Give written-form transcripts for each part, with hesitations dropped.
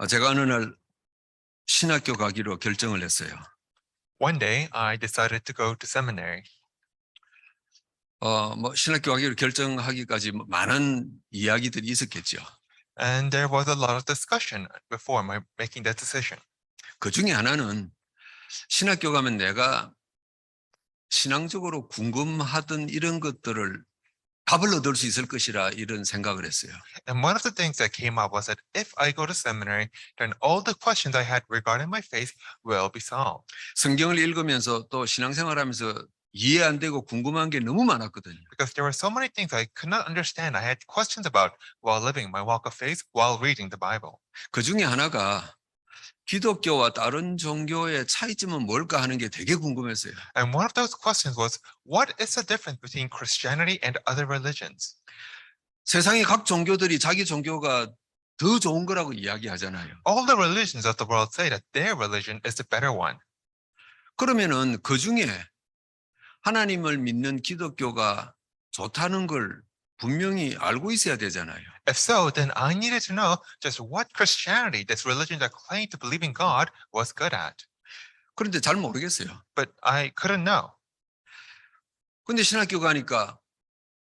제가 어느 날 신학교 가기로 결정을 했어요. One day, I decided to go to seminary. 신학교 가기로 결정하기까지 많은 이야기들이 있었겠죠. And there was a lot of discussion before my making that decision. 그 중에 하나는 신학교 가면 내가 신앙적으로 궁금하던 이런 것들을 답을 얻을 수 있을 것이라 이런 생각을 했어요. And one of the things that came up was that if I go to seminary, then all the questions I had regarding my faith will be solved. 성경을 읽으면서 또 신앙생활하면서 이해 안 되고 궁금한 게 너무 많았거든요. Because there were so many things I could not understand. I had questions about while living my walk of faith, while reading the Bible. 그 중에 하나가 기독교와 다른 종교의 차이점은 뭘까 하는 게 되게 궁금했어요. And one of those questions was, what is the difference between Christianity and other religions? 세상의 각 종교들이 자기 종교가 더 좋은 거라고 이야기하잖아요. All the religions of the world say that their religion is the better one. 그러면은 그 중에 하나님을 믿는 기독교가 좋다는 걸 분명히 알고 있어야 되잖아요. If so, then I needed to know just what Christianity, this religion that claimed to believe in God, was good at. 그런데 잘 모르겠어요. But I couldn't know. 근데 신학교 가니까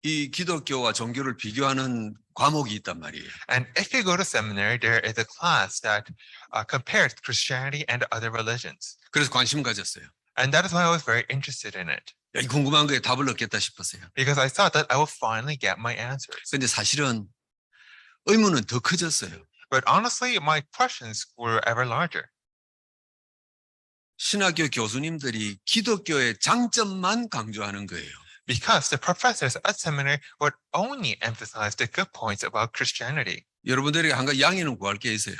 이 기독교와 종교를 비교하는 과목이 있단 말이에요. And if you go to seminary, there is a class that compares Christianity and other religions. 그래서 관심 가졌어요. And that is why I was very interested in it. 이 궁금한 거에 답을 얻겠다 싶었어요. Because I thought that I would finally get my answers. 근데 사실은 의문은 더 커졌어요. But honestly, my questions were ever larger. 신학교 교수님들이 기독교의 장점만 강조하는 거예요. Because the professors at seminary would only emphasize the good points about Christianity. 여러분들에게 한 가지 양해는 구할 게 있어요.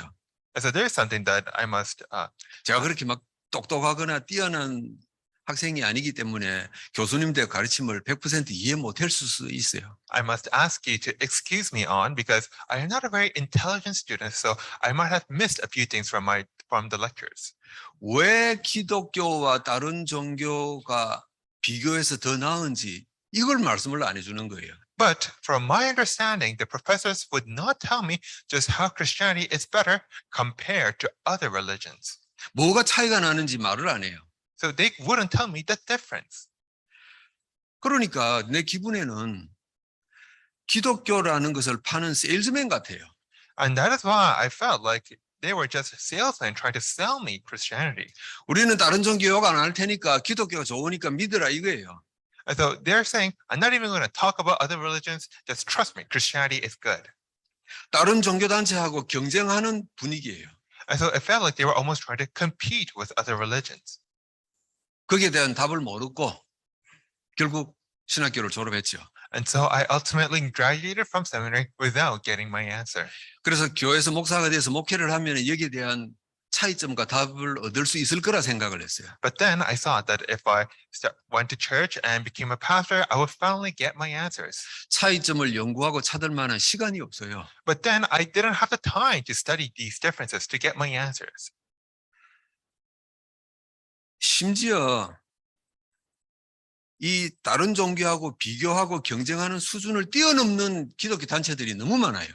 And so there's something that I must 제가 그렇게 막 똑똑하거나 뛰어난 학생이 아니기 때문에 교수님들의 가르침을 100% 이해 못할 수 있어요. I must ask you to excuse me on because I am not a very intelligent student, so I might have missed a few things from the lectures. 왜 기독교와 다른 종교가 비교해서 더 나은지 이걸 말씀을 안 해주는 거예요. But from my understanding, the professors would not tell me just how Christianity is better compared to other religions. 뭐가 차이가 나는지 말을 안 해요. So they wouldn't tell me the difference. 그러니까 내 기분에는 기독교라는 것을 파는 세일즈맨 같아요. And that is why I felt like they were just salesmen trying to sell me Christianity. 우리는 다른 종교 욕 안 할 테니까 기독교가 좋으니까 믿으라 이거예요. And so they're saying, I'm not even going to talk about other religions. Just trust me, Christianity is good. 다른 종교 단체하고 경쟁하는 분위기예요. And so it felt like they were almost trying to compete with other religions. 거기에 대한 답을 못 얻고 결국 신학교를 졸업했죠. And so I ultimately graduated from seminary without getting my answer. 그래서 교회에서 목사가 돼서 목회를 하면 여기에 대한 차이점과 답을 얻을 수 있을 거라 생각을 했어요. But then I thought that if I went to church and became a pastor, I would finally get my answers. 차이점을 연구하고 찾을 만한 시간이 없어요. But then I didn't have the time to study these differences to get my answers. 심지어 이 다른 종교하고 비교하고 경쟁하는 수준을 뛰어넘는 기독교 단체들이 너무 많아요.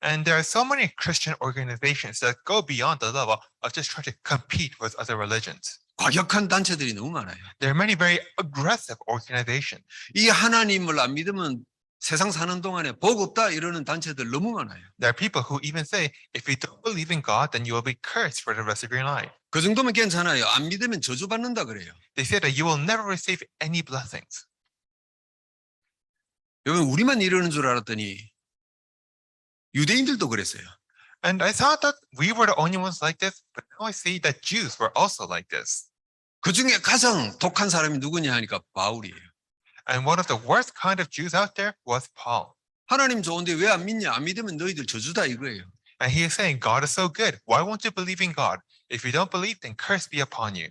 And there are so many Christian organizations that go beyond the level of just trying to compete with other religions. 과격한 단체들이 너무 많아요. There are many very aggressive organizations. 이 하나님을 안 믿으면 세상 사는 동안에 복 없다 이러는 단체들 너무 많아요. There are people who even say, if you don't believe in God, then you will be cursed for the rest of your life. 그 정도면 괜찮아요. 안 믿으면 저주받는다 그래요. They say that you will never receive any blessings. 여러분 우리만 이러는 줄 알았더니 유대인들도 그랬어요. And I thought that we were the only ones like this, but now I see that Jews were also like this. 그 중에 가장 독한 사람이 누구냐 하니까 바울이에요. And one of the worst kind of Jews out there was Paul. 하나님 좋은데 왜 안 믿냐? 안 믿으면 너희들 저주다 이거예요. And he is saying, God is so good. Why won't you believe in God? If you don't believe, then curse be upon you.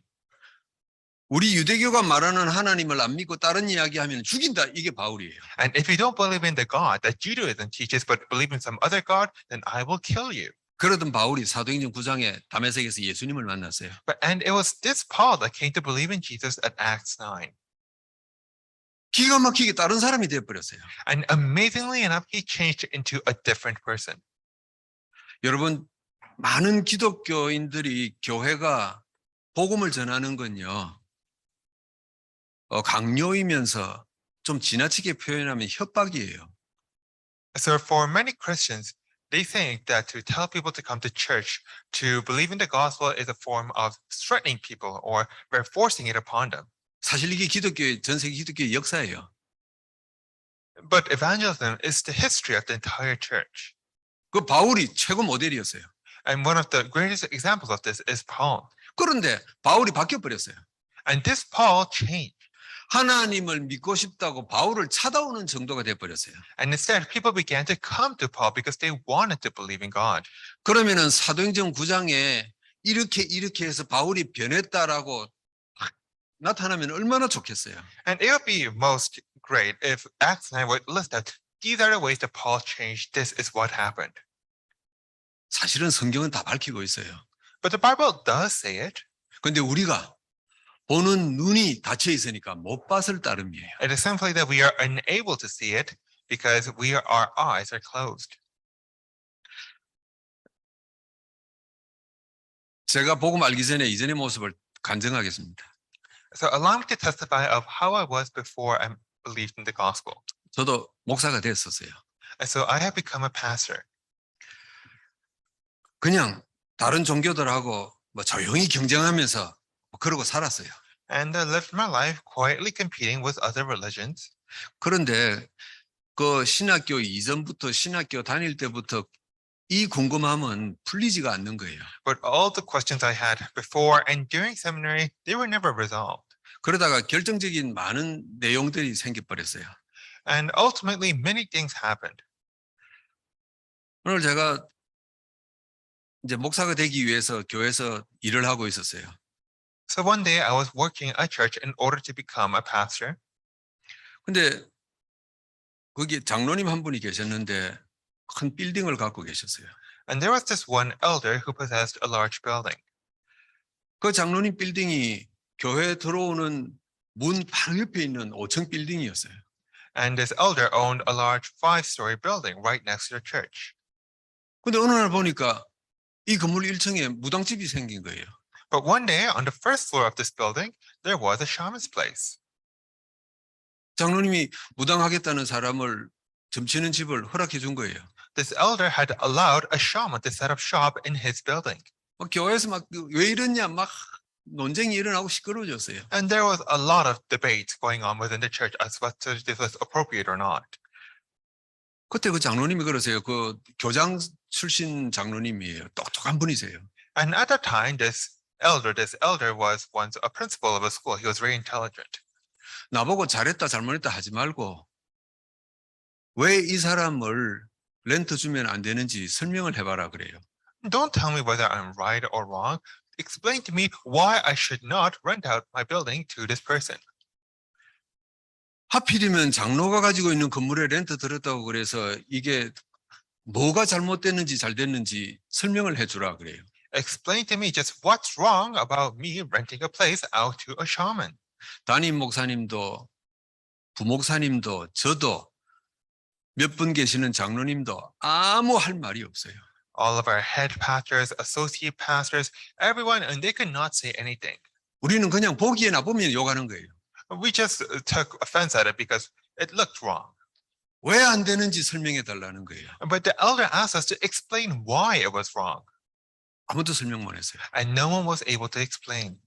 우리 유대교가 말하는 하나님을 안 믿고 다른 이야기하면 죽인다. 이게 바울이에요. And if you don't believe in the God that Judaism teaches, but believe in some other God, then I will kill you. 그러던 바울이 사도행전 9장에 다메섹에서 예수님을 만났어요. And it was this Paul that came to believe in Jesus at Acts 9. 기가 막히게 다른 사람이 되어버렸어요. And amazingly enough, he changed into a different person. 여러분 많은 기독교인들이 교회가 복음을 전하는 건요, 강요이면서 좀 지나치게 표현하면 협박이에요. So for many Christians, they think that to tell people to come to church, to believe in the gospel is a form of threatening people or we're forcing it upon them. 사실 이게 기독교의, 전 세계 기독교의 역사예요. But evangelism is the history of the entire church. 그 바울이 최고 모델이었어요. And one of the greatest examples of this is Paul. 그런데 바울이 바뀌어버렸어요. And this Paul changed. 하나님을 믿고 싶다고 바울을 찾아오는 정도가 돼버렸어요. And instead, people began to come to Paul because they wanted to believe in God. 그러면은 사도행전 9장에 이렇게 해서 바울이 변했다라고 나타나면 얼마나 좋겠어요. And it would be most great if Acts 9 would list out these are the ways that Paul changed. This is what happened. 사실은 성경은 다 밝히고 있어요. But the Bible does say it. 근데 우리가 보는 눈이 닫혀 있으니까 못 봤을 따름이에요. It is simply that we are unable to see it because our eyes are closed. 제가 복음 알기 전에 이전의 모습을 간증하겠습니다. So allow me to testify of how I was before I believed in the gospel. 저도 목사가 됐었어요. And so I have become a pastor. 그냥 다른 종교들하고 뭐 조용히 경쟁하면서 그러고 살았어요. And I lived my life quietly competing with other religions. 그런데 그 신학교 이전부터 신학교 다닐 때부터 이 궁금함은 풀리지가 않는 거예요. But all the questions I had before and during seminary, they were never resolved. 그러다가 결정적인 많은 내용들이 생겨버렸어요. And ultimately, many things happened. 오늘 제가 이제 목사가 되기 위해서 교회에서 일을 하고 있었어요. So one day I was working at church in order to become a pastor. 근데 거기 장로님 한 분이 계셨는데 큰 빌딩을 갖고 계셨어요. And there was this one elder who possessed a large building. 그 장로님 빌딩이 교회에 들어오는 문 바로 옆에 있는 5층 빌딩이었어요. And this elder owned a large 5-story building right next to the church. 근데 어느 날 보니까 이 건물 1층에 무당집이 생긴 거예요. But one day on the first floor of this building, there was a shaman's place. 장로님이 무당하겠다는 사람을 점치는 집을 허락해 준 거예요. This elder had allowed a shaman to set up shop in his building. 교회에서 막 왜 이러냐 막 논쟁이 일어나고 시끄러워졌어요. And there was a lot of debate going on within the church as whether this was appropriate or not. 그때 그 장로님이 그러세요. 그 교장 출신 장로님이에요. 똑똑한 분이세요. And at that time, this elder was once a principal of a school. He was very intelligent. 나보고 잘했다 잘못했다 하지 말고 왜 이 사람을 렌트 주면 안 되는지 설명을 해봐라 그래요. Don't tell me whether I'm right or wrong. Explain to me why I should not rent out my building to this person. 하필이면 장로가 가지고 있는 건물에 렌트 들었다고 그래서 이게 뭐가 잘못됐는지 잘 됐는지 설명을 해주라 그래요. Explain to me just what's wrong about me renting a place out to a shaman. 담임 목사님도 부목사님도 저도 몇 분 계시는 장로님도 아무 할 말이 없어요. All of our head pastors, associate pastors, everyone, and they could not say anything. 우리는 그냥 보기에나 보면 욕하는 거예요. We just took offense at it because it looked wrong. 왜 안 되는지 설명해 달라는 거예요. But the elder asked us to explain why it was wrong. 아무도 설명 못 했어요. And no one was able to explain.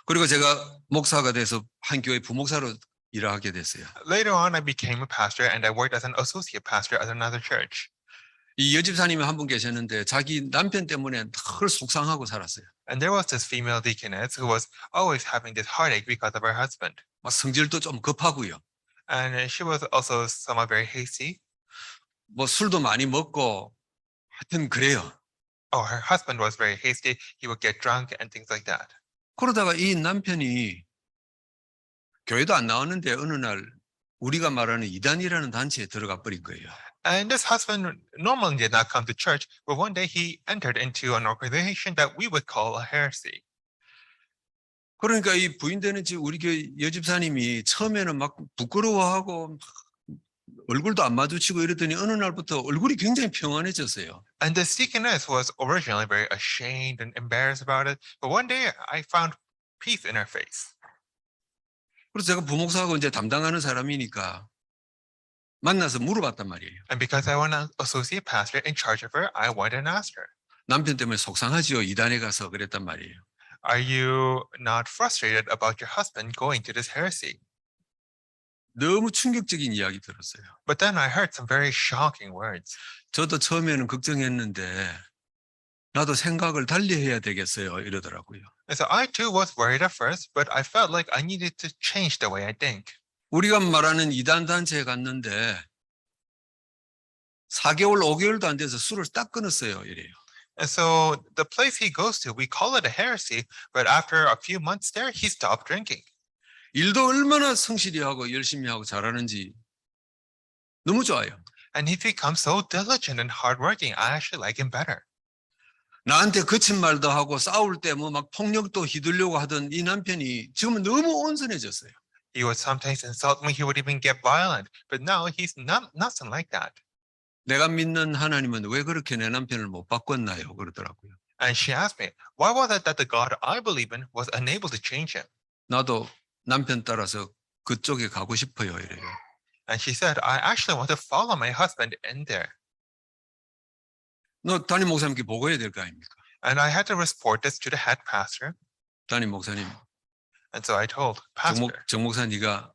그리고 제가 목사가 돼서 한 교회 부목사로 일을 하게 됐어요. Later on, I became a pastor and I worked as an associate pastor at another church. 이 여집사님이 한 분 계셨는데 자기 남편 때문에 늘 속상하고 살았어요. And there was this female deaconess who was always having this heartache because of her husband. 막 성질도 좀 급하고요. And she was also somewhat very hasty. 뭐 술도 많이 먹고 하여튼 그래요. Oh, her husband was very hasty. He would get drunk and things like that. 그러다가 이 남편이 교회도 안 나왔는데 어느 날 우리가 말하는 이단이라는 단체에 들어가 버린 거예요. And this husband normally did not come to church, but one day he entered into an organization that we would call a heresy. 그러니까 이 부인되는 집 우리 교회 여집사님이 처음에는 막 부끄러워하고 얼굴도 안 마주치고 이랬더니 어느 날부터 얼굴이 굉장히 평안해졌어요. And this deaconess was originally very ashamed and embarrassed about it, but one day I found peace in her face. 그래서 제가 부목사하고 이제 담당하는 사람이니까 만나서 물어봤단 말이에요. And because I was an associate pastor in charge of her, I went and asked her, 남편 때문에 속상하지요. 이단에 가서 그랬단 말이에요. are you not frustrated about your husband going to this heresy? 너무 충격적인 이야기 들었어요. But then I heard some very shocking words. 저도 처음에는 걱정했는데 나도 생각을 달리 해야 되겠어요. 이러더라고요. And so I too was worried at first, but I felt like I needed to change the way I think. 우리가 말하는 이단 단체에 갔는데 4개월, 5개월도 안 돼서 술을 딱 끊었어요. 이래요. And so the place he goes to, we call it a heresy, but after a few months there, he stopped drinking. 일도 얼마나 성실히 하고 열심히 하고 잘하는지 너무 좋아요. And he becomes so diligent and hardworking. I actually like him better. 나한테 거친 말도 하고 싸울 때 뭐 막 폭력도 휘둘려고 하던 이 남편이 지금은 너무 온순해졌어요. He would sometimes insult me. He would even get violent. But now he's nothing like that. 내가 믿는 하나님은 왜 그렇게 내 남편을 못 바꿨나요? 그러더라고요. And she asked me, why was it that the God I believe in was unable to change him? 나도 남편 따라서 그쪽에 가고 싶어요. 이래요. And she said, I actually want to follow my husband in there. 너 담임 목사님께 보고해야 될 거 아닙니까? And I had to report this to the head pastor. 담임 목사님, And so I told pastor. 정 목사 네가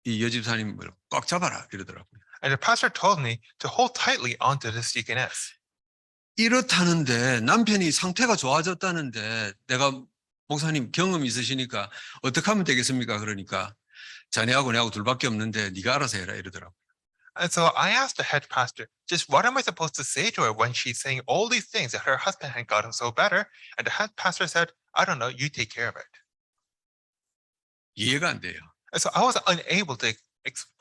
이 여집사님을 꽉 잡아라 이러더라고요. And the pastor told me to hold tightly onto this deaconess. 이렇다는데 남편이 상태가 좋아졌다는데 내가 목사님 경험 있으시니까 어떻게 하면 되겠습니까? 그러니까 자네하고 내하고 둘밖에 없는데 네가 알아서 해라 이러더라고요. And so I asked the head pastor, just what am I supposed to say to her when she's saying all these things that her husband had gotten so better? And the head pastor said, I don't know, you take care of it. 이해가 안 돼요. And so I was unable to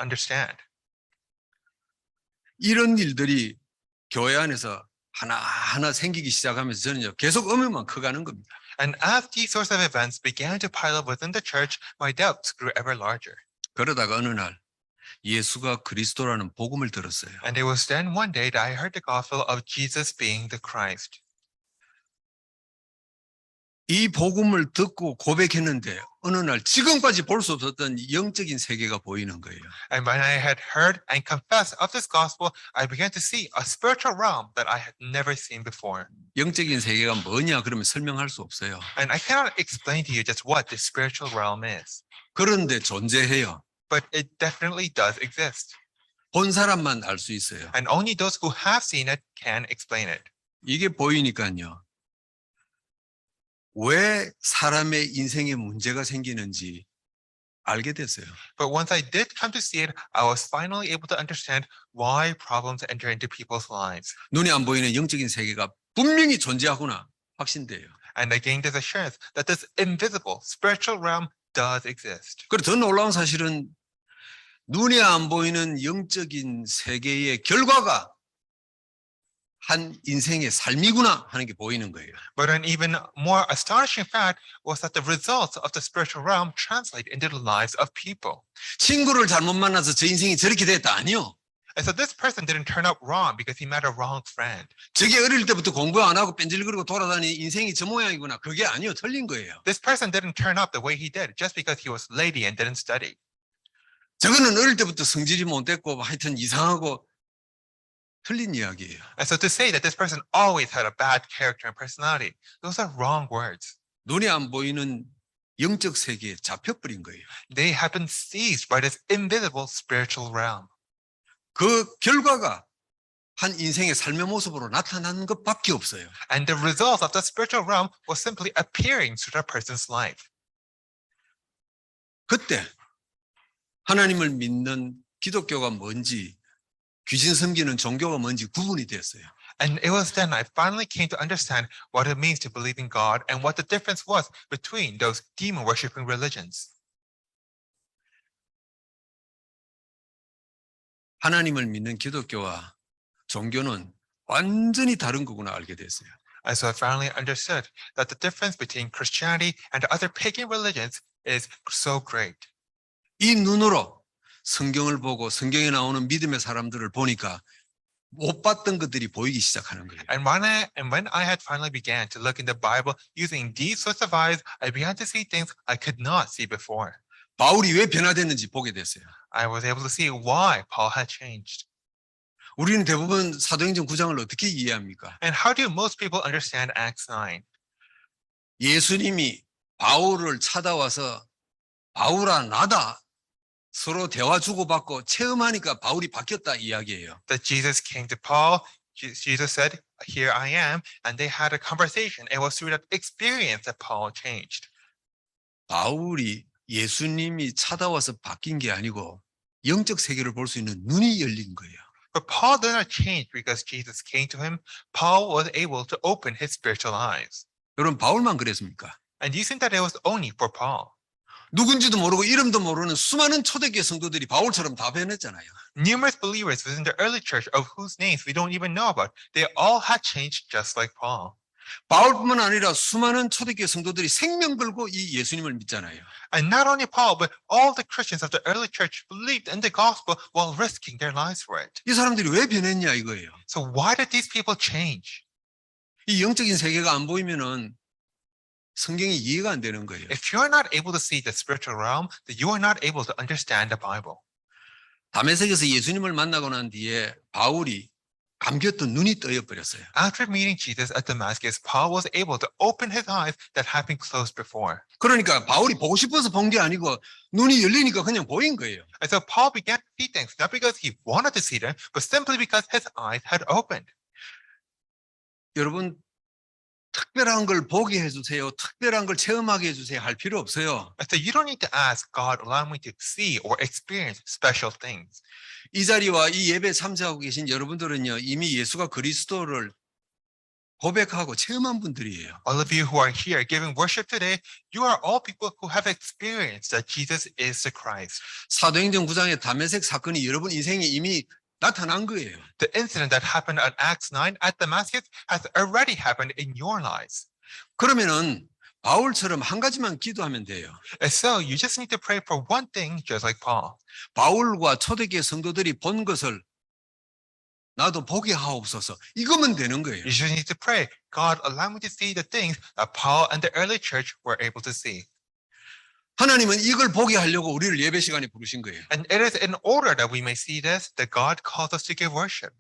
understand. 이런 일들이 교회 안에서 하나하나 생기기 시작하면서 저는요 계속 의문만 커가는 겁니다. And as these sorts of events began to pile up within the church, my doubts grew ever larger. 그러다가 어느 날 예수가 그리스도라는 복음을 들었어요. And it was then one day that I heard the gospel of Jesus being the Christ. 이 복음을 듣고 고백했는데 어느 날 지금까지 볼 수 없었던 영적인 세계가 보이는 거예요. And when I had heard and confessed of this gospel, I began to see a spiritual realm that I had never seen before. 영적인 세계가 뭐냐 그러면 설명할 수 없어요. And I cannot explain to you just what the spiritual realm is, 그런데 존재해요. but it definitely does exist. 본 사람만 알 수 있어요. And only those who have seen it can explain it. 이게 보이니까요. 왜 사람의 인생에 문제가 생기는지 알게 됐어요. But once I did come to see it, I was finally able to understand why problems enter into people's lives. 눈에 안 보이는 영적인 세계가 분명히 존재하구나 확신돼요. And I gained this assurance that this invisible spiritual realm does exist. 그리고 더 놀라운 사실은 눈에 안 보이는 영적인 세계의 결과가 한 인생의 삶이구나 하는 게 보이는 거예요. But an even more astonishing fact was that the results of the spiritual realm translate into the lives of people. 친구를 잘못 만나서 저 인생이 저렇게 됐다 아니요. And so this person didn't turn out wrong because he met a wrong friend. 저게 어릴 때부터 공부 안 하고 뺀질거리고 돌아다니는 인생이 저 모양이구나. 그게 아니요. 틀린 거예요. This person didn't turn up the way he did just because he was lazy and didn't study. 저거는 어릴 때부터 성질이 못 됐고 하여튼 이상하고 틀린 이야기예요. And so to say that this person always had a bad character and personality, those are wrong words. 눈에 안 보이는 영적 세계에 잡혀버린 거예요. They have been seized by this invisible spiritual realm. 그 결과가 한 인생의 삶의 모습으로 나타나는 것밖에 없어요. And the result of the spiritual realm was simply appearing through that person's life. 그때 하나님을 믿는 기독교가 뭔지 귀신 섬기는 종교가 뭔지 구분이 됐어요. And it was then I finally came to understand what it means to believe in God and what the difference was between those demon-worshipping religions. 하나님을 믿는 기독교와 종교는 완전히 다른 거구나 알게 됐어요. And so I finally understood that the difference between Christianity and other pagan religions is so great. 이 눈으로 성경을 보고 성경에 나오는 믿음의 사람들을 보니까 못 봤던 것들이 보이기 시작하는 거예요. And when I had finally began to look in the Bible using these sorts of eyes, I began to see things I could not see before. 바울이 왜 변화됐는지 보게 됐어요. I was able to see why Paul had changed. 우리는 대부분 사도행전 9장을 어떻게 이해합니까? And how do most people understand Acts 9? 예수님이 바울을 찾아와서 바울아 나다 서로 대화 주고받고 체험하니까 바울이 바뀌었다 이야기예요. That Jesus came to Paul, Jesus said, "Here I am," and they had a conversation. It was through that experience that Paul changed. 바울이 예수님이 찾아와서 바뀐 게 아니고 영적 세계를 볼 수 있는 눈이 열린 거예요. But Paul did not change because Jesus came to him. Paul was able to open his spiritual eyes. 여러분 바울만 그랬습니까? And you think that it was only for Paul? 누군지도 모르고 이름도 모르는 수많은 초대교회 성도들이 바울처럼 다 변했잖아요. Numerous believers within the early church of whose names we don't even know about, they all had changed just like Paul. 바울뿐만 아니라 수많은 초대교회 성도들이 생명 걸고 이 예수님을 믿잖아요. And not only Paul, but all the Christians of the early church believed in the gospel while risking their lives for it. 이 사람들이 왜 변했냐 이거예요. So why did these people change? 이 영적인 세계가 안 보이면은 성경이 이해가 안 되는 거예요. If you're not able to see the spiritual realm, then you are not able to understand the Bible. 다메섹에서 예수님을 만나고 난 뒤에 바울이 감겼던 눈이 떠여버렸어요. After meeting Jesus at Damascus, Paul was able to open his eyes that had been closed before. 그러니까 바울이 보고 싶어서 본 게 아니고 눈이 열리니까 그냥 보인 거예요. And so Paul began to see things, not because he wanted to see them, but simply because his eyes had opened. 여러분 특별한 걸 보게 해주세요. 특별한 걸 체험하게 해주세요. 할 필요 없어요. And so you don't need to ask God, allow me to see or experience special things. 이 자리와 이 예배에 참석하고 계신 여러분들은요. 이미 예수가 그리스도를 고백하고 체험한 분들이에요. All of you who are here giving worship today, you are all people who have experienced that Jesus is the Christ. 사도행전 9장의 다메섹 사건이 여러분 인생에 이미 나타난 거예요. The incident that happened at Acts 9 at Damascus has already happened in your lives. 그러면은 바울처럼 한 가지만 기도하면 돼요. And so you just need to pray for one thing, just like Paul. 바울과 초대교회 성도들이 본 것을 나도 보게 하옵소서. 이거면 되는 거예요. You just need to pray, God, allow me to see the things that Paul and the early church were able to see. 하나님은 이걸 보게 하려고 우리를 예배 시간에 부르신 거예요. And it is in order that we may see this that God calls us to give worship.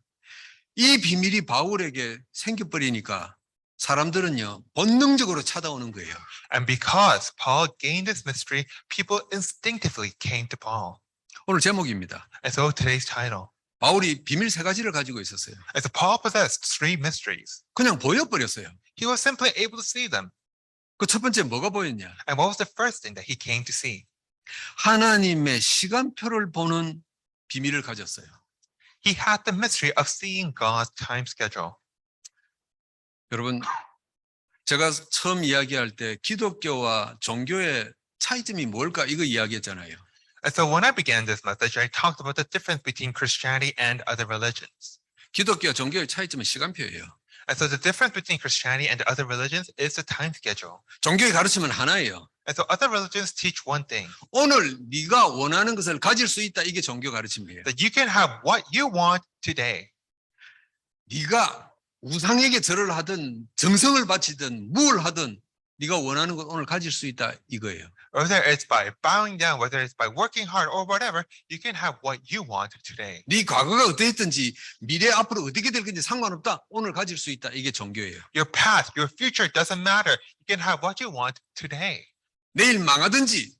이 비밀이 바울에게 생겨버리니까 사람들은요 본능적으로 찾아오는 거예요. And because Paul gained this mystery, people instinctively came to Paul. 오늘 제목입니다. And so today's title. 바울이 비밀 세 가지를 가지고 있었어요. And so Paul possessed three mysteries. 그냥 보여버렸어요. He was simply able to see them. 그 첫 번째 뭐가 보였냐? And what was the first thing that he came to see? 하나님의 시간표를 보는 비밀을 가졌어요. He had the mystery of seeing God's time schedule. 여러분, 제가 처음 이야기할 때 기독교와 종교의 차이점이 뭘까 이거 이야기했잖아요. And so when I began this message, I talked about the difference between Christianity and other religions. 기독교와 종교의 차이점은 시간표예요. And so the difference between Christianity and other religions is the time schedule. 종교의 가르침은 하나예요. And so other religions teach one thing, 오늘 네가 원하는 것을 가질 수 있다. 이게 종교 가르침이에요. that you can have what you want today. 네가 우상에게 절을 하든 정성을 바치든 뭘 하든 네가 원하는 것 오늘 가질 수 있다 이거예요. Whether it's by bowing down, whether it's by working hard or whatever, you can have what you want today. 네 과거가 어떠했든지 미래 앞으로 어떻게 될 건지 상관없다. 오늘 가질 수 있다. 이게 종교예요. Your past, your future doesn't matter. You can have what you want today. 내일 망하든지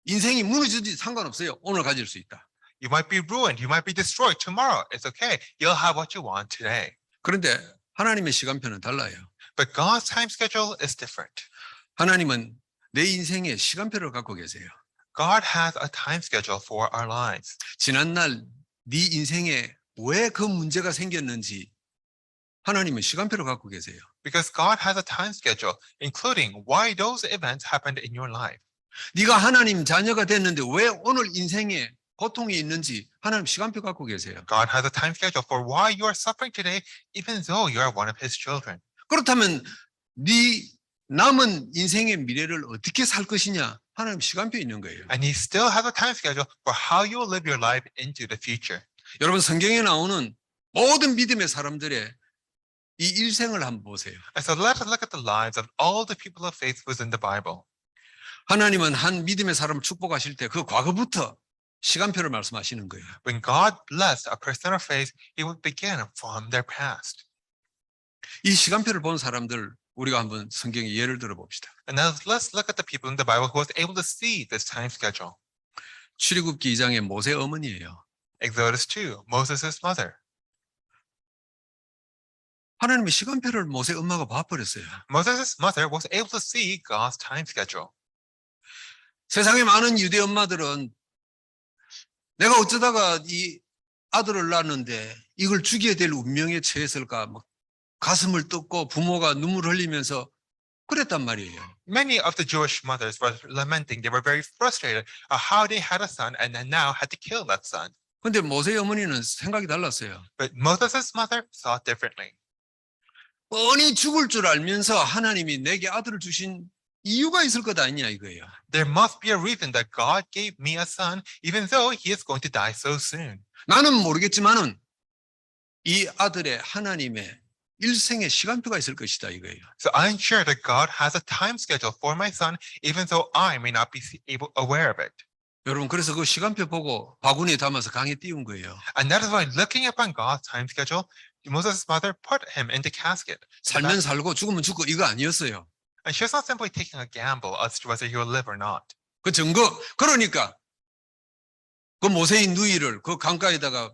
인생이 무너지든지 상관없어요. 오늘 가질 수 있다. You might be ruined. You might be destroyed tomorrow. It's okay. You'll have what you want today. 그런데 하나님의 시간표는 달라요. But God's time schedule is different. 하나님은 내 인생에 시간표를 갖고 계세요. God has a time schedule for our lives. 지난날 네 인생에 왜 그 문제가 생겼는지 하나님은 시간표를 갖고 계세요. Because God has a time schedule, including why those events happened in your life. 네가 하나님 자녀가 됐는데 왜 오늘 인생에 고통이 있는지 하나님 시간표 갖고 계세요. God has a time schedule for why you are suffering today, even though you are one of His children. 그렇다면 네 남은 인생의 미래를 어떻게 살 것이냐 하나님 시간표 있는 거예요. And he still has a time schedule for how you will live your life into the future. 여러분 성경에 나오는 모든 믿음의 사람들의 이 일생을 한번 보세요. And so let us look at the lives of all the people of faith within the Bible. 하나님은 한 믿음의 사람을 축복하실 때 그 과거부터 시간표를 말씀하시는 거예요. When God blessed a person of faith, he would begin from their past. 이 시간표를 본 사람들 우리가 한번 성경에 예를 들어 봅시다. And now let's look at the people in the Bible who was able to see this time schedule. 출애굽기 2장의 모세 어머니예요. Exodus 2, Moses' mother. 하나님의 시간표를 모세 엄마가 봐버렸어요. Moses' mother was able to see God's time schedule. 세상에 많은 유대 엄마들은 내가 어쩌다가 이 아들을 낳았는데 이걸 죽여야 될 운명에 처했을까 막 가슴을 뜯고 부모가 눈물을 흘리면서 그랬단 말이에요. Many of the Jewish mothers were lamenting. They were very frustrated how they had a son and then now had to kill that son. 근데 모세 어머니는 생각이 달랐어요. But Moses' mother thought differently. 뻔히 죽을 줄 알면서 하나님이 내게 아들을 주신 이유가 있을 것 아니냐 이거예요. There must be a reason that God gave me a son even though he is going to die so soon. 나는 모르겠지만은 이 아들의 하나님의 일생의 시간표가 있을 것이다 이거예요. So I'm sure that God has a time schedule for my son even though I may not be aware of it. 여러분 그래서 그 시간표 보고 바구니에 담아서 강에 띄운 거예요. And that is why looking upon God's time schedule, Moses' mother put him in the casket. 살면 살고 죽으면 죽고 이거 아니었어요. And she was not simply taking a gamble as to whether he will live or not. 그 증거 그러니까 그 모세의 누이를 그 강가에다가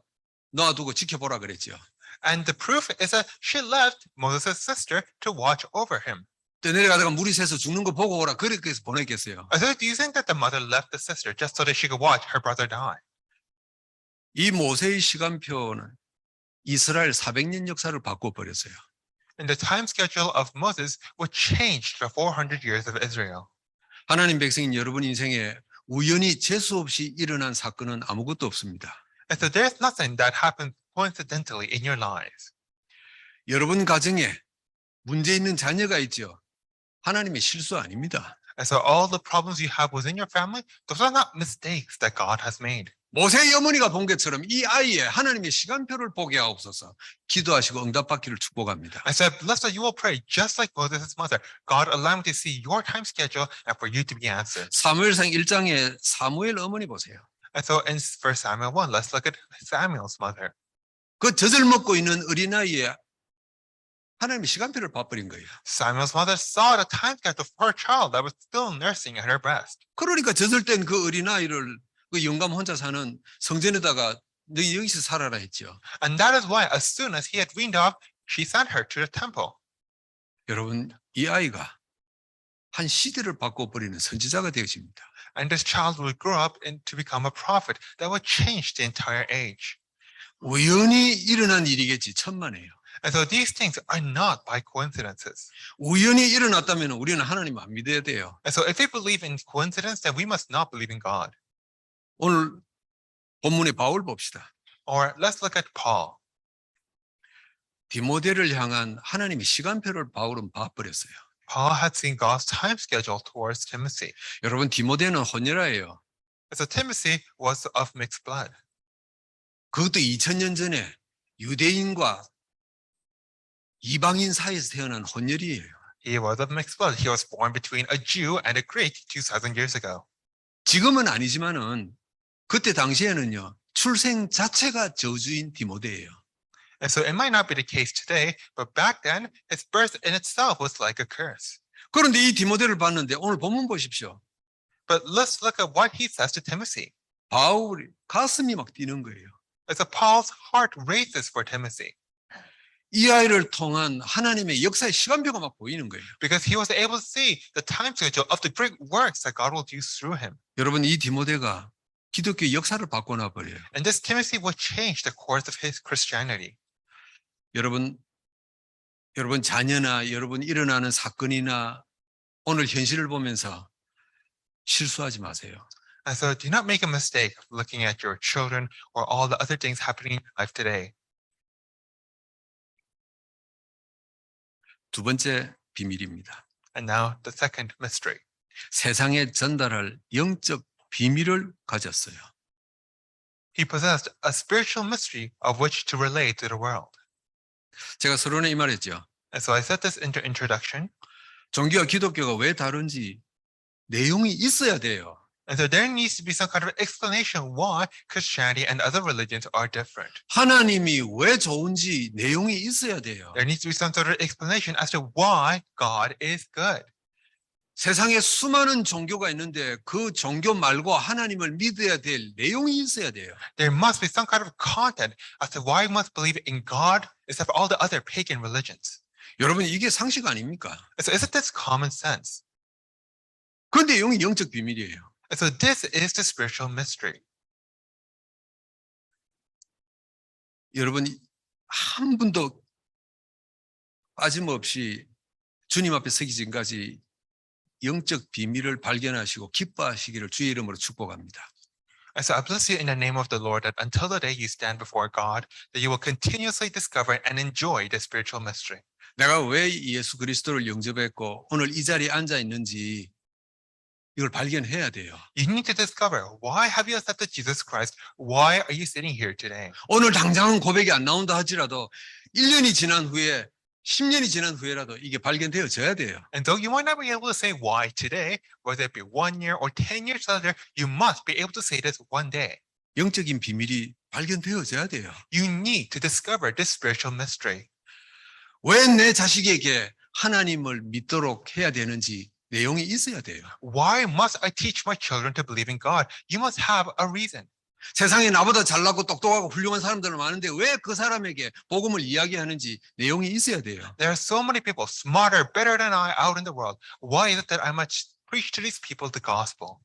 놔두고 지켜보라 그랬죠. And the proof is that she left Moses' sister to watch over him. 또 내려가다가 물이 새서 죽는 거 보고 오라 그렇게 해서 보냈겠어요. So do you think that the mother left the sister just so that she could watch her brother die? 이 모세의 시간표는 이스라엘 400년 역사를 바꿔버렸어요. And the time schedule of Moses would change the 400 years of Israel. 하나님 백성인 여러분 인생에 우연히 재수 없이 일어난 사건은 아무것도 없습니다. And so there's nothing that happened coincidentally in your lives. 여러분 가정에 문제 있는 자녀가 있죠. 하나님의 실수 아닙니다. And so all the problems you have within your family, those are not mistakes that God has made. 모세의 어머니가 본 것처럼 이 아이의 하나님의 시간표를 보게 하옵소서. 기도하시고 응답받기를 축복합니다. I said, blessed that you will pray just like Moses' mother. God, allow me to see your time schedule and for you to be answered. 사무엘상 1장에 사무엘 어머니 보세요. And so in 1 Samuel 1, let's look at Samuel's mother. 그 젖을 먹고 있는 어린아이의 하나님의 시간표를 봐버린 거예요. Samuel's mother saw the time schedule for her child that was still nursing at her breast. 그러니까 젖을 땐 그 어린아이를 그 영감 혼자 사는 성전에다가 너희 여기서 살아라 했죠. And that is why as soon as he had weaned off, she sent her to the temple. 여러분 이 아이가 한 시대를 바꿔버리는 선지자가 되어집니다. And this child will grow up to become a prophet that will change the entire age. 우연히 일어난 일이겠지 천만에요. And so these things are not by coincidences. 우연히 일어났다면 우리는 하나님 안 믿어야 돼요. And so if we believe in coincidence, then we must not believe in God. 오늘 본문의 바울 봅시다. Or let's look at Paul. 디모데를 향한 하나님의 시간표를 바울은 봐버렸어요. Paul had seen God's time schedule towards Timothy. 여러분 디모데는 혼혈아예요. And so Timothy was of mixed blood. 그것도 2000년 전에 유대인과 이방인 사이에서 태어난 혼혈이에요. He was of mixed blood. He was born between a Jew and a Greek 2,000 years ago. 지금은 아니지만은 그때 당시에는요 출생 자체가 저주인 디모데예요. And so it might not be the case today, but back then, his birth in itself was like a curse. 그런데 이 디모데를 봤는데 오늘 본문 보십시오. But let's look at what he says to Timothy. 바울이 가슴이 막 뛰는 거예요. And so Paul's heart races for Timothy 이 아이를 통한 하나님의 역사의 시간표가 막 보이는 거예요. because he was able to see the time schedule of the great works that God will do through him. 여러분 이 디모데가 기독교 역사를 바꿔놔 버려요. And this Timothy will change the course of his Christianity. 여러분 자녀나 여러분 일어나는 사건이나 오늘 현실을 보면서 실수하지 마세요. And so do not make a mistake of looking at your children or all the other things happening in life today. 두 번째 비밀입니다. And now the second mystery. 세상에 전달할 영적 비밀을 가졌어요. He possessed a spiritual mystery of which to relate to the world. 제가 서론에 이 말했죠. And so I said this in the introduction. 종교와 기독교가 왜 다른지 내용이 있어야 돼요. And so there needs to be some kind of explanation why Christianity and other religions are different. 하나님이 왜 좋은지 내용이 있어야 돼요. There needs to be some sort of explanation as to why God is good. 세상에 수많은 종교가 있는데 그 종교 말고 하나님을 믿어야 될 내용이 있어야 돼요. There must be some kind of content as to why we must believe in God except for all the other pagan religions. 여러분 이게 상식 아닙니까? And so isn't this common sense? 그 내용이 영적 비밀이에요. And so this is the spiritual mystery. 여러분 한 분도 빠짐없이 주님 앞에 서기 전까지 영적 비밀을 발견하시고 기뻐하시기를 주의 이름으로 축복합니다. And so I bless you in the name of the Lord that until the day you stand before God, that you will continuously discover and enjoy the spiritual mystery. 내가 왜 예수 그리스도를 영접했고 오늘 이 자리에 앉아 있는지 이걸 발견해야 돼요. You need to discover, why have you accepted Jesus Christ? Why are you sitting here today? 오늘 당장은 고백이 안 나온다 하지라도 1년이 지난 후에 10년이 지난 후에라도 이게 발견되어져야 돼요. And though you might not be able to say why today, whether it be 1 year or 10 years later, you must be able to say this one day. 영적인 비밀이 발견되어져야 돼요. You need to discover this spiritual mystery. 왜 내 자식에게 하나님을 믿도록 해야 되는지 내용이 있어야 돼요. Why must I teach my children to believe in God? You must have a reason. 세상에 나보다 잘나고 똑똑하고 훌륭한 사람들 많은데 왜 그 사람에게 복음을 이야기하는지 내용이 있어야 돼요. There are so many people smarter, better than I out in the world. Why is it that I must preach to these people the gospel?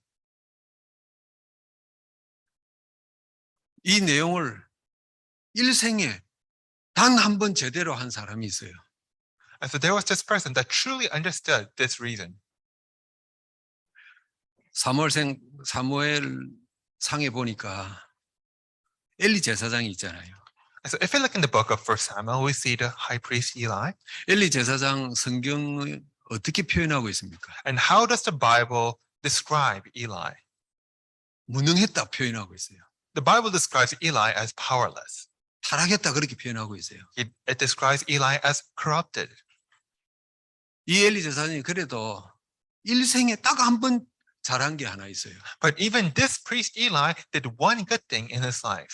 이 내용을 일생에 단 한 번 제대로 한 사람이 있어요. And so there was this person that truly understood this reason. 사무엘 상에 보니까 엘리 제사장이 있잖아요. And so if you look in the book of 1 Samuel, we see the high priest Eli. 엘리 제사장 성경을 어떻게 표현하고 있습니까? And how does the Bible describe Eli? 무능했다 표현하고 있어요. The Bible describes Eli as powerless. 타락했다 그렇게 표현하고 있어요. It describes Eli as corrupted. 이 엘리 제사장이 그래도 일생에 딱 한 번 잘한 게 하나 있어요. But even this priest Eli did one good thing in his life.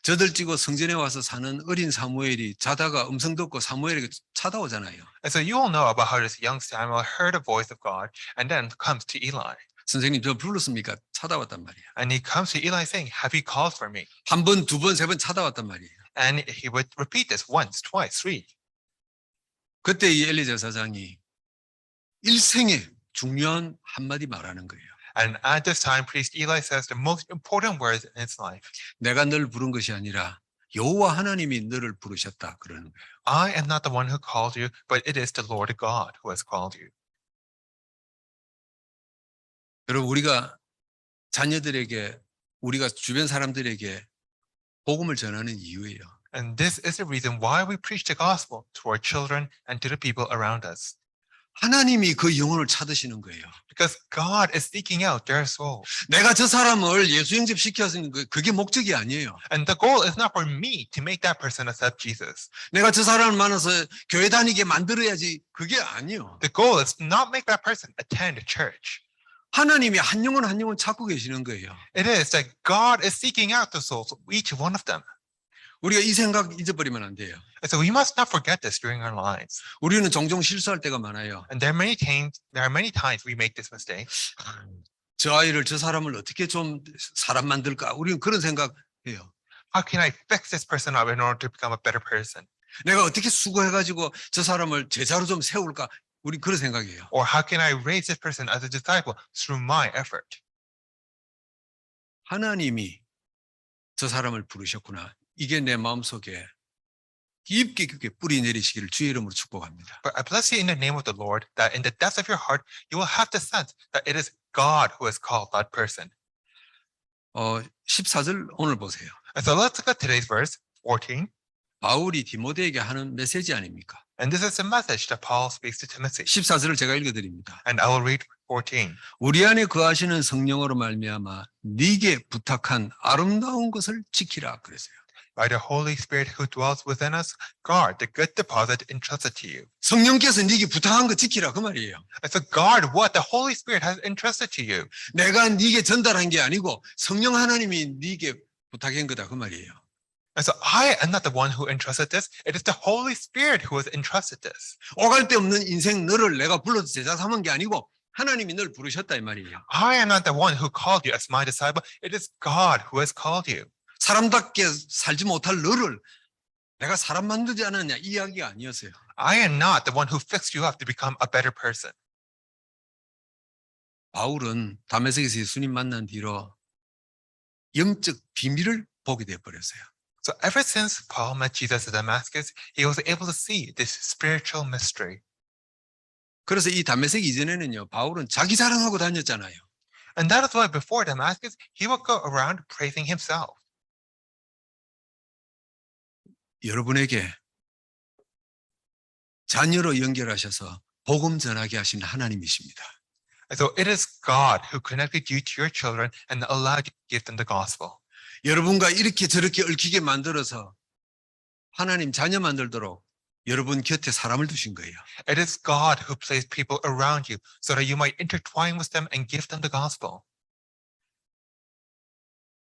저들지고 성전에 와서 사는 어린 사무엘이 자다가 음성 듣고 사무엘에게 찾아오잖아요. And so you all know about how this young Samuel heard the voice of God and then comes to Eli. 선생님 저 불렀습니까? 찾아왔단 말이에요. And he comes to Eli saying, have you called for me? 한 번, 두 번, 세 번 찾아왔단 말이에요. And he would repeat this once, twice, three. 그때 이 엘리 제사장이 일생에 중요한 한마디 말하는 거예요. And at this time, priest Eli says the most important words in his life. 내가 널 부른 것이 아니라 여호와 하나님이 너를 부르셨다 그러는 거예요. I am not the one who called you, but it is the Lord God who has called you. 여러분 우리가 자녀들에게 우리가 주변 사람들에게 복음을 전하는 이유예요. And this is the reason why we preach the gospel to our children and to the people around us. 하나님이 그 영혼을 찾으시는 거예요. Because God is seeking out their soul. 내가 저 사람을 예수 영접시켜서는 그게 목적이 아니에요. And the goal is not for me to make that person accept Jesus. 내가 저 사람을 만나서 교회 다니게 만들어야지 그게 아니에요. The goal is to not make that person attend a church. 하나님이 한 영혼 한 영혼 찾고 계시는 거예요. It is that God is seeking out the souls of each one of them. 우리가 이 생각 잊어버리면 안 돼요. And so we must not forget this during our lives. 우리는 종종 실수할 때가 많아요. And there are many times we make this mistake. 저 아이를 저 사람을 어떻게 좀 사람 만들까? 우리는 그런 생각해요. How can I fix this person up in order to become a better person? 내가 어떻게 수고해가지고 저 사람을 제자로 좀 세울까? 우리 그런 생각이에요. Or how can I raise this person as a disciple through my effort? 하나님이 저 사람을 부르셨구나. 이게 내 마음속에 깊게 깊게 뿌리 내리시기를 주의 이름으로 축복합니다. But I bless you in the name of the Lord that in the depths of your heart you will have the sense that it is God who has called that person. 14절 오늘 보세요. And so let's look at today's verse 14. 바울이 디모데에게 하는 메시지 아닙니까? And this is a message that Paul speaks to Timothy. 14절을 제가 읽어드립니다. And I will read 14. 우리 안에 거하시는 성령으로 말미암아 네게 부탁한 아름다운 것을 지키라 그랬어요. By the Holy Spirit who dwells within us, guard the good deposit entrusted to you. 성령께서 네게 부탁한 거 지키라 그 말이에요. And so guard what the Holy Spirit has entrusted to you. 내가 네게 전달한 게 아니고 성령 하나님이 네게 부탁한 거다 그 말이에요. And so I am not the one who entrusted this. It is the Holy Spirit who has entrusted this. 오갈 데 없는 인생 너를 내가 불러서 제자 삼은 게 아니고 하나님이 널 부르셨다 이 말이에요. I am not the one who called you as my disciple. It is God who has called you. 사람답게 살지 못할 너를 내가 사람 만들지 않았냐 이 이야기가 아니었어요. I am not the one who fixed you up to become a better person. 바울은 다메섹에서 예수님 만난 뒤로 영적 비밀을 보게 돼 버렸어요. So ever since Paul met Jesus at Damascus, he was able to see this spiritual mystery. 그래서 이 다메섹 이전에는요, 바울은 자기 자랑하고 다녔잖아요. And that is why before Damascus, he would go around praising himself. 여러분에게 자녀로 연결하셔서 복음 전하게 하신 하나님이십니다. And so it is God who connected you to your children and allowed you to give them the gospel. 여러분과 이렇게 저렇게 얽히게 만들어서 하나님 자녀 만들도록 여러분 곁에 사람을 두신 거예요. It is God who placed people around you so that you might intertwine with them and give them the gospel.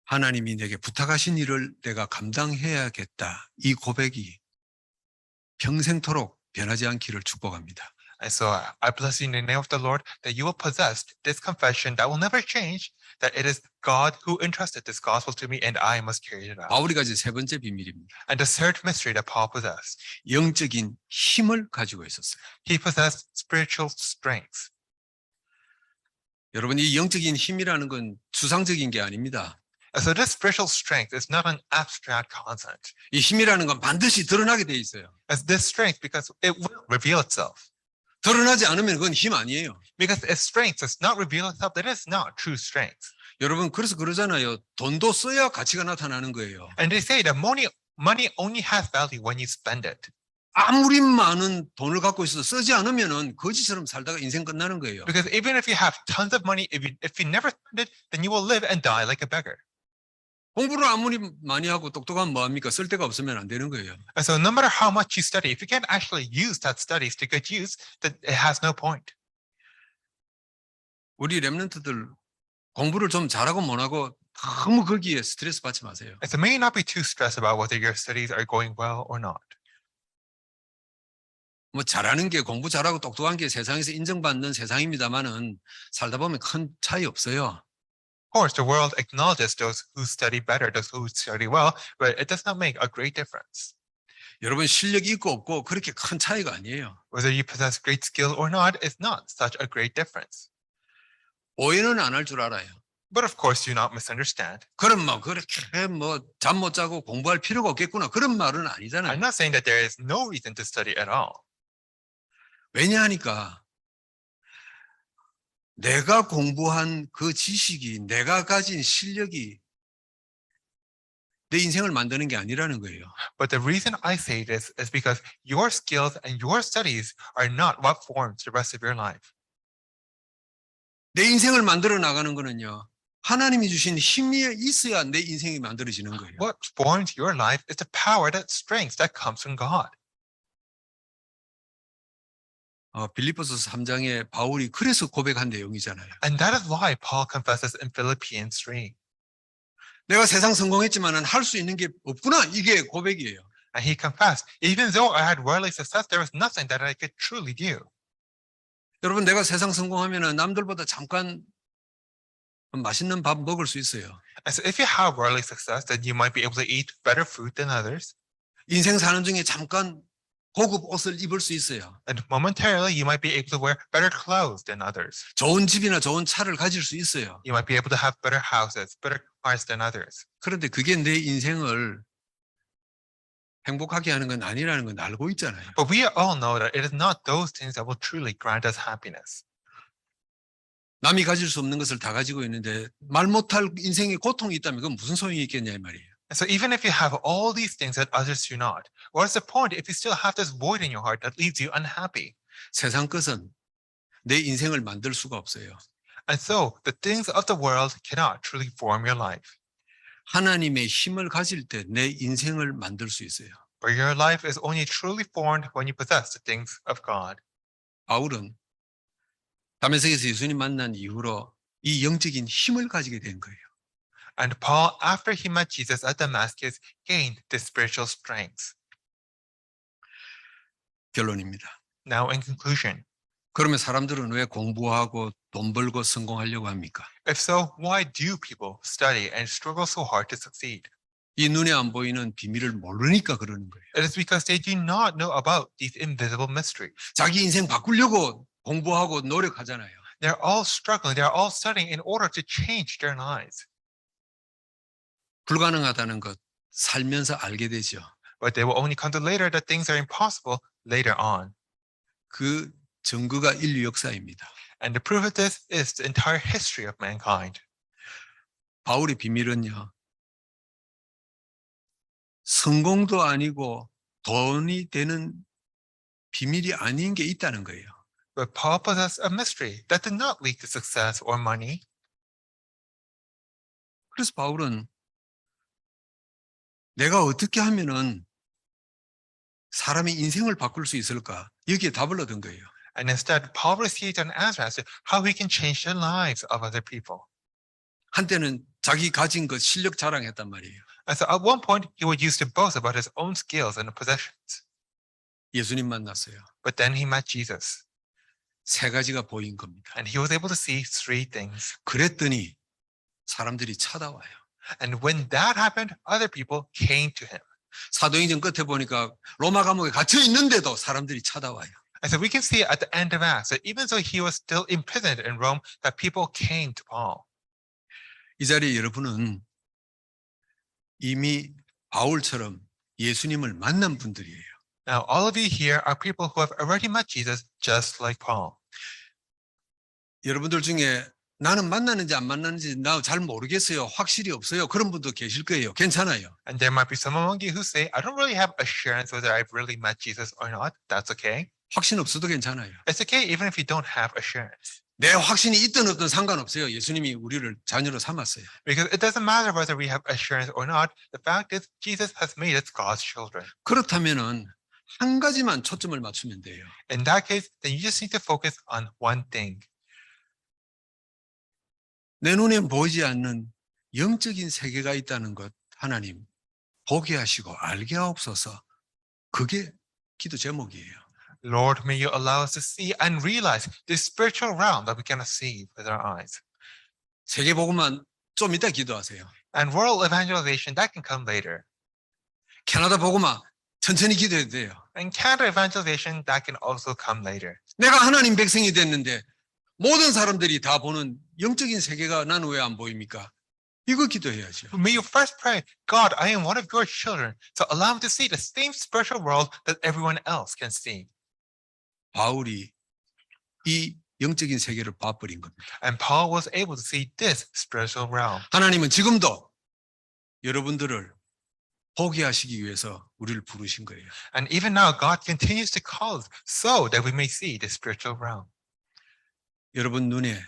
하나님이 내게 부탁하신 일을 내가 감당해야겠다. 이 고백이 평생토록 변하지 않기를 축복합니다. And so I bless you in the name of the Lord that you will possess this confession that will never change, that it is God who entrusted this gospel to me and I must carry it out. 바울이 가진 세 번째 비밀입니다. And the third mystery that Paul possessed, 영적인 힘을 가지고 있었어요. he possessed spiritual strength. 여러분 이 영적인 힘이라는 건 추상적인 게 아닙니다. And so this spiritual strength is not an abstract concept. 이 힘이라는 건 반드시 드러나게 돼 있어요. As this strength, because it will reveal itself. 드러나지 않으면 그건 힘 아니에요. Because if strength does not reveal itself, that is not true strength. 여러분 그래서 그러잖아요. 돈도 써야 가치가 나타나는 거예요. And they say that money only has value when you spend it. 아무리 많은 돈을 갖고 있어도 쓰지 않으면은 거지처럼 살다가 인생 끝나는 거예요. Because even if you have tons of money, if you never spend it, then you will live and die like a beggar. 공부를 아무리 많이 하고 똑똑하면 뭐합니까? 쓸 데가 없으면 안 되는 거예요. And so no matter how much you study, if you can't actually use that studies to good use, then it has no point. 우리 렘넌트들 공부를 좀 잘하고 못하고 너무 거기에 스트레스 받지 마세요. And so may you not be too stressed about whether your studies are going well or not. 뭐 잘하는 게 공부 잘하고 똑똑한 게 세상에서 인정받는 세상입니다만은 살다 보면 큰 차이 없어요. Of course, the world acknowledges those who study better, those who study well, but it does not make a great difference. 여러분 실력이 있고 없고 그렇게 큰 차이가 아니에요. Whether you possess great skill or not is not such a great difference. 오해는 안 할 줄 알아요. But of course, do not misunderstand. 그럼 뭐 그렇게 뭐 잠 못 자고 공부할 필요가 없겠구나 그런 말은 I'm 아니잖아요. not saying that there is no reason to study at all. 왜냐하니까 내가 공부한 그 지식이 내가 가진 실력이 내 인생을 만드는 게 아니라는 거예요. But the reason I say this is because your skills and your studies are not what forms the rest of your life. 내 인생을 만들어 나가는 거는요. 하나님이 주신 힘이 있어야 내 인생이 만들어지는 거예요. What forms your life is the power, that strength that comes from God. 빌립보서 3장에 바울이 그래서 고백한 내용이잖아요. And that is why Paul confesses in Philippians 3. 내가 세상 성공했지만은 할 수 있는 게 없구나. 이게 고백이에요. And he confessed, even though I had worldly success, there was nothing that I could truly do. 여러분 내가 세상 성공하면은 남들보다 잠깐 맛있는 밥 먹을 수 있어요. And so if you have worldly success, then you might be able to eat better food than others. 인생 사는 중에 잠깐 고급 옷을 입을 수 있어요. And momentarily, you might be able to wear better clothes than others. 좋은 집이나 좋은 차를 가질 수 있어요. You might be able to have better houses, better cars than others. 그런데 그게 내 인생을 행복하게 하는 건 아니라는 건 알고 있잖아요. But we all know that it is not those things that will truly grant us happiness. 남이 가질 수 없는 것을 다 가지고 있는데 말 못할 인생에 고통이 있다면 그건 무슨 소용이 있겠냐 이 말이에요. And so even if you have all these things that others do not, what is the point if you still have this void in your heart that leaves you unhappy? 세상 것은 내 인생을 만들 수가 없어요. And so the things of the world cannot truly form your life. 하나님의 힘을 가질 때 내 인생을 만들 수 있어요. But your life is only truly formed when you possess the things of God. 바울은 다메섹에서 예수님 만난 이후로 이 영적인 힘을 가지게 된 거예요. And Paul, after he met Jesus at Damascus, gained this spiritual strength. 결론입니다. Now, in conclusion, 그러면 사람들은 왜 공부하고 돈 벌고 성공하려고 합니까? if so, why do people study and struggle so hard to succeed? 이 눈에 안 보이는 비밀을 모르니까 그러는 거예요. It is because they do not know about these invisible mysteries. 자기 인생 바꾸려고 공부하고 노력하잖아요. They're all struggling, they're all studying in order to change their lives. 불가능하다는 것 살면서 알게 되죠. But they will only come to later that things are impossible later on. 그 증거가 인류 역사입니다. And the proof of this is the entire history of mankind. 바울의 비밀은요. 성공도 아니고 돈이 되는 비밀이 아닌 게 있다는 거예요. But Paul possessed a mystery that did not lead to success or money. 그래서 바울은 내가 어떻게 하면은 사람의 인생을 바꿀 수 있을까? 여기에 답을 얻은 거예요. And instead, Paul received an answer as to how he can change the lives of other people. 한때는 자기 가진 것 실력 자랑했단 말이에요. And so at one point, he would use to boast about his own skills and possessions. 예수님 만났어요. But then he met Jesus, 세 가지가 보인 겁니다. and he was able to see three things. 그랬더니 사람들이 찾아와요. And when that happened, other people came to him. 사도행전 끝에 보니까 로마 감옥에 갇혀 있는데도 사람들이 찾아와요. And so we can see at the end of Acts that even though he was still imprisoned in Rome, that people came to Paul. 이 자리에 여러분은 이미 바울처럼 예수님을 만난 분들이에요. Now, all of you here are people who have already met Jesus, just like Paul. 여러분들 중에 나는 만났는지 안 만났는지 나 잘 모르겠어요. 확실히 없어요. 그런 분도 계실 거예요. 괜찮아요. And there might be some among you who say, I don't really have assurance whether I've really met Jesus or not. That's okay. 확신 없어도 괜찮아요. It's okay even if you don't have assurance. 내 확신이 있든 없든 상관없어요. 예수님이 우리를 자녀로 삼았어요. Because it doesn't matter whether we have assurance or not. The fact is, Jesus has made us God's children. 그렇다면은 한 가지만 초점을 맞추면 돼요. In that case, then you just need to focus on one thing. 내 눈에 보이지 않는 영적인 세계가 있다는 것 하나님 보게 하시고 알게 하옵소서. 그게 기도 제목이에요. Lord, may you allow us to see and realize this spiritual realm that we cannot see with our eyes. 세계복음만 좀 이따 기도하세요. And world evangelization, that can come later. 캐나다 복음만 천천히 기도해도 돼요. And Canada evangelization, that can also come later. 내가 하나님 백성이 됐는데 모든 사람들이 다 보는 영적인 세계가 나는 왜 안 보입니까? 이거 기도해야죠. May you first pray, God, I am one of your children, so allow me to see the same spiritual world that everyone else can see. 바울이 이 영적인 세계를 봐버린 겁니다. And Paul was able to see this spiritual realm. 하나님은 지금도 여러분들을 보게 하시기 위해서 우리를 부르신 거예요. And even now, God continues to call us so that we may see the spiritual realm. 여러분 눈에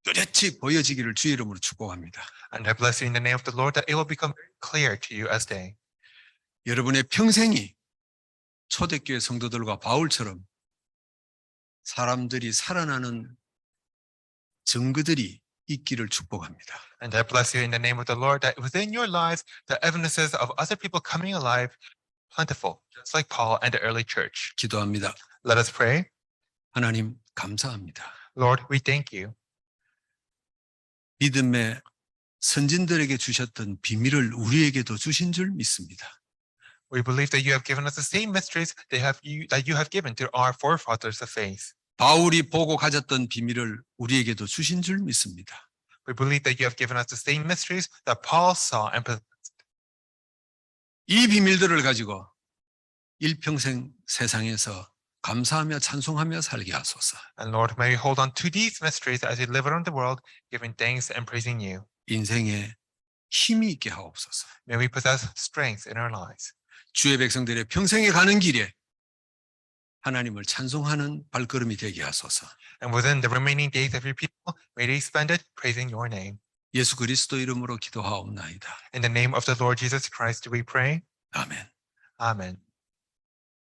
뚜렷이 보여지기를 주의 이름으로 축복합니다. And I bless you in the name of the Lord that it will become clear to you as day. 여러분의 평생이 초대교회 성도들과 바울처럼 사람들이 살아나는 증거들이 있기를 축복합니다. And I bless you in the name of the Lord that within your lives, the evidences of other people coming alive, plentiful, just like Paul and the early church. 기도합니다. Let us pray. 하나님 감사합니다. Lord, we thank you. 믿음의 선진들에게 주셨던 비밀을 우리에게도 주신 줄 믿습니다. We believe that you have given us the same mysteries that you have given to our forefathers of faith. 바울이 보고 가졌던 비밀을 우리에게도 주신 줄 믿습니다. We believe that you have given us the same mysteries that Paul saw and possessed. 이 비밀들을 가지고 일평생 세상에서 감사하며 찬송하며 살게 하소서. And Lord, may we hold on to these mysteries as we live around the world, giving thanks and praising you. 인생의 힘이 있게 하옵소서. May we possess strength in our lives. 주의 백성들의 평생에 가는 길에 하나님을 찬송하는 발걸음이 되게 하소서. And within the remaining days of your people, may they spend it praising your name. 예수 그리스도 이름으로 기도하옵나이다. In the name of the Lord Jesus Christ do we pray. 아멘. Amen.